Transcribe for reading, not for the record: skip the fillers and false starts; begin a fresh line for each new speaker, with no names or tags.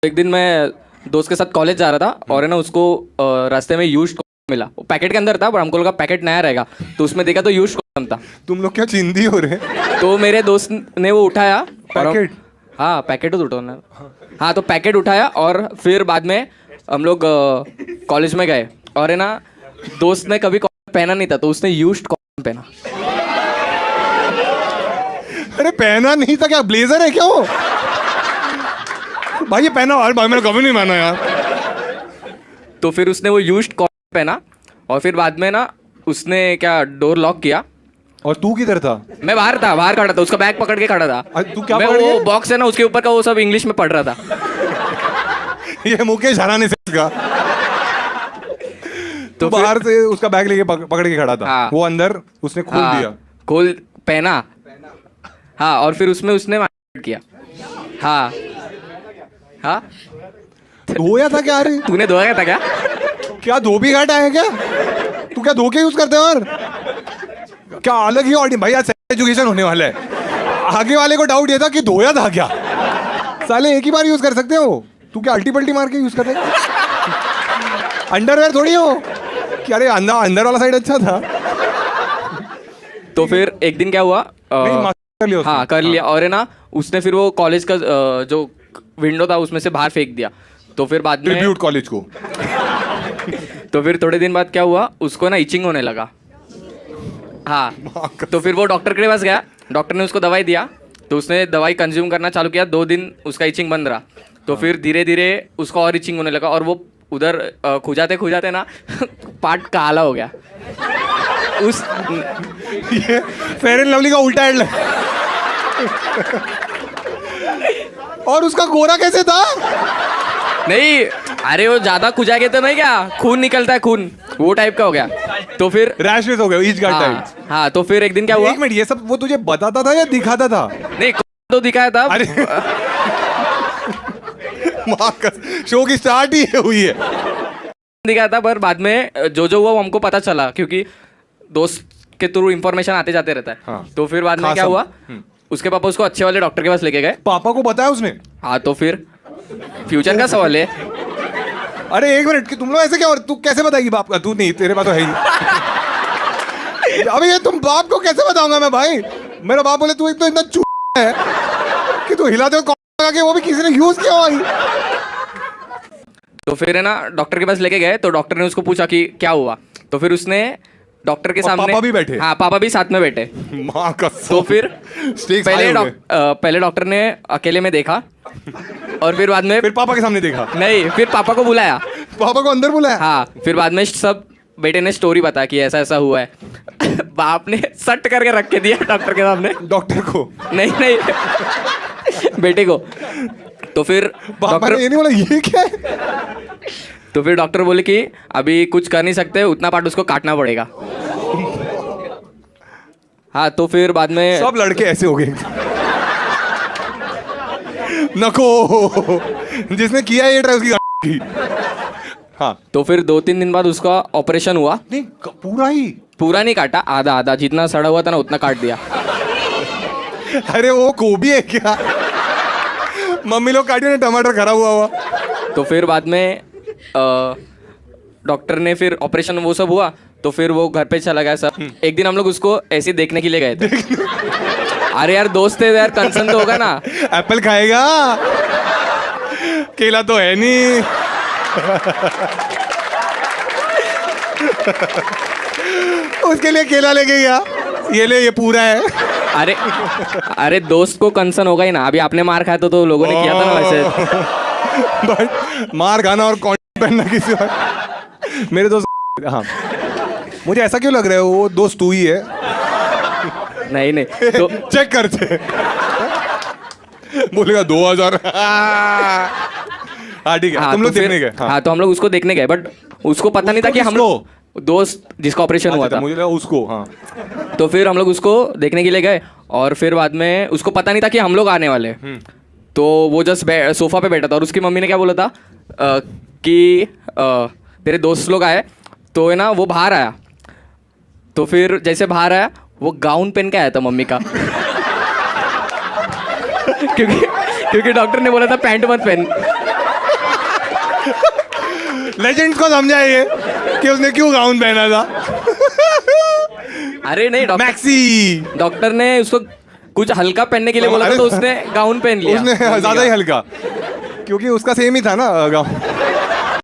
एक दिन मैं दोस्त के साथ कॉलेज जा रहा था और है ना उसको रास्ते में यूज्ड मिला। वो पैकेट के अंदर था पर हमको लगा पैकेट नया रहेगा, तो उसमें देखा तो यूज्ड कॉन्डम था।
तुम लोग क्या चिंदी हो रहे हैं?
तो मेरे दोस्त ने वो उठाया और
पैकेट?
हाँ पैकेट तो उठाना। हाँ तो पैकेट उठाया और फिर बाद में हम लोग कॉलेज में गए और है ना दोस्त ने कभी कॉन्डम पहना नहीं था तो उसने यूज्ड कॉन्डम पहना।
अरे पहना नहीं था क्या? ब्लेजर है क्या वो? भाई ये पहना यार, भाई मैंने कभी नहीं पहना यार।
तो फिर उसने वो यूज्ड कॉन्डम पहना और फिर बाद में ना उसने क्या डोर लॉक किया।
और तू किधर था?
मैं बाहर था, बाहर खड़ा था, उसका बैग पकड़ के खड़ा था।
तू क्या
मैं
पकड़
वो
के?
बॉक्स है ना उसके ऊपर का वो सब इंग्लिश में पढ़ रहा था।
ये मुकेश हराने से इसका।
तो
तो बाहर से उसका बैग लेके पकड़ के खड़ा था।
हाँ।
वो अंदर उसने खोल
हाँ,
दिया।
खोल पहना। हाँ और फिर उसमें उसने मार किया। हाँ हाँ
धोया था क्या? अरे
तूने धोया था क्या?
क्या धोबी घाट आया क्या? तू क्या धो के यूज करते हो? और क्या अलग ही ऑडियंस भाई, आज एजुकेशन होने वाला है। आगे वाले को डाउट ये था कि धोया था क्या। साले एक ही बार यूज कर सकते हो। तू क्या अल्टी पल्टी मार के यूज कर रहे? अंडरवेयर थोड़ी हो कि अरे अंदर वाला साइड अच्छा था।
तो फिर एक दिन क्या हुआ
नहीं, मास्टर कर लिया उसने।
हाँ कर लिया और है ना उसने फिर वो कॉलेज का जो विंडो था उसमें से बाहर फेंक दिया। तो फिर बाद में
ट्रिब्यूट कॉलेज को।
तो फिर थोड़े दिन बाद क्या हुआ उसको ना इचिंग होने लगा। हाँ तो फिर वो डॉक्टर के पास गया, डॉक्टर ने उसको दवाई दिया तो उसने दवाई कंज्यूम करना चालू किया। 2 दिन उसका इचिंग बंद रहा तो फिर धीरे धीरे उसको और इचिंग होने लगा और वो उधर खुजाते खुजाते ना पार्ट काला हो गया। उस
ये फेयर एंड लवली का उल्टा एंड। और उसका गोरा कैसे था?
नहीं अरे वो ज्यादा खुजा के तो नहीं, क्या खून निकलता है खून, वो टाइप का हो गया। तो फिर
रैशेस हो गए, ईच गार्ड
हाँ,
टाइप।
हाँ तो फिर एक दिन क्या हुआ।
एक मिनट, ये सब वो तुझे बताता था या दिखाता था?
नहीं तो दिखाया था।
अरे शो की स्टार्ट ही हुई है।
दिखाया था पर बाद में जो जो हुआ वो हमको पता चला क्योंकि दोस्त के थ्रू इंफॉर्मेशन आते जाते रहता है।
हाँ।
तो फिर बाद में
खासा।
क्या हुआ उसके पापा उसको अच्छे वाले डॉक्टर के पास लेके गए।
पापा को बताया उसने?
हाँ तो फिर फ्यूचर का सवाल है।
अरे एक मिनट, कि तुम लोग ऐसे क्या? तू कैसे बताएगी बाप का? तू नहीं, तेरे पास तो है ही। अबे ये तुम बाप को कैसे बताऊंगा मैं भाई? मेरा बाप बोले तू एक तो इतना चू है कि तू हिलाते हो लगा के, वो भी किसी ने यूज किया भाई।
तो फिर है ना डॉक्टर के पास लेके गए तो डॉक्टर ने उसको पूछा कि क्या हुआ। तो फिर उसने डॉक्टर के
और
सामने
पापा भी बैठे?
हाँ पापा भी साथ में बैठे।
माँ कसम।
तो फिर
Stakes high हो गए।
पहले डॉक्टर ने अकेले में देखा और फिर बाद में
फिर पापा के सामने देखा?
नहीं फिर पापा को बुलाया।
पापा को अंदर बुलाया?
हाँ फिर बाद में सब बेटे ने स्टोरी बताया कि ऐसा ऐसा हुआ है। बाप ने सट करके रख के दिया डॉक्टर के सामने।
डॉक्टर को?
नहीं नहीं बेटे को। तो फिर
पापा
डॉक्टर
ने ये नहीं बोला ये क्या है?
तो फिर डॉक्टर बोले कि अभी कुछ कर नहीं सकते, उतना पार्ट उसको काटना पड़ेगा। हाँ तो फिर बाद में
सब लड़के ऐसे हो गए। नको, जिसने किया ये ट्राई उसकी की। हाँ
तो फिर 2-3 दिन बाद उसका ऑपरेशन हुआ।
नहीं, पूरा ही?
पूरा नहीं काटा, आधा आधा, जितना सड़ा हुआ था ना उतना काट दिया।
अरे वो गोभी है क्या? मम्मी लोग काटी ना, टमाटर खराब हुआ।
तो फिर बाद में डॉक्टर ने फिर ऑपरेशन वो सब हुआ तो फिर वो घर पे चला गया सब। एक दिन हम लोग उसको ऐसे ही देखने के लिए गए थे। अरे यार दोस्त है यार, कंसर्न तो होगा ना।
एप्पल खाएगा, केला तो है नहीं। उसके लिए केला लेके गया, ये ले ये पूरा है।
अरे अरे दोस्त को कंसर्न होगा ही ना। अभी आपने मार खाया तो लोगों ने किया था ना वैसे।
बट मार खाना और कॉन्डम पहनना किसी और मेरे दोस्त। हाँ मुझे ऐसा क्यों लग रहा है वो दोस्त तू ही है?
नहीं नहीं तो
चेक करते। बोलेगा 2000। हाँ ठीक है, तुम लोग
तो
देखने
फिर
गए?
हाँ तो हम लोग उसको देखने गए बट उसको पता नहीं था कि हम लोग दोस्त जिसका ऑपरेशन हुआ था।
मुझे लगा उसको। हाँ
तो फिर हम लोग उसको देखने के लिए गए और फिर बाद में उसको पता नहीं था कि हम लोग आने वाले। तो वो जस्ट सोफा पे बैठा था और उसकी मम्मी ने क्या बोला था कि तेरे दोस्त लोग आए तो है ना वो बाहर आया। तो फिर जैसे बाहर आया वो गाउन पहन के आया था मम्मी का। क्योंकि डॉक्टर ने बोला था पैंट मत पहन।
लेजेंड्स को समझाइए कि उसने क्यों गाउन पहना था।
अरे नहीं,
मैक्सी
डॉक्टर ने उसको कुछ हल्का पहनने के लिए बोला था, तो उसने गाउन पहन लिया।
उसने ज्यादा ही हल्का, क्योंकि उसका सेम ही था ना गाउन।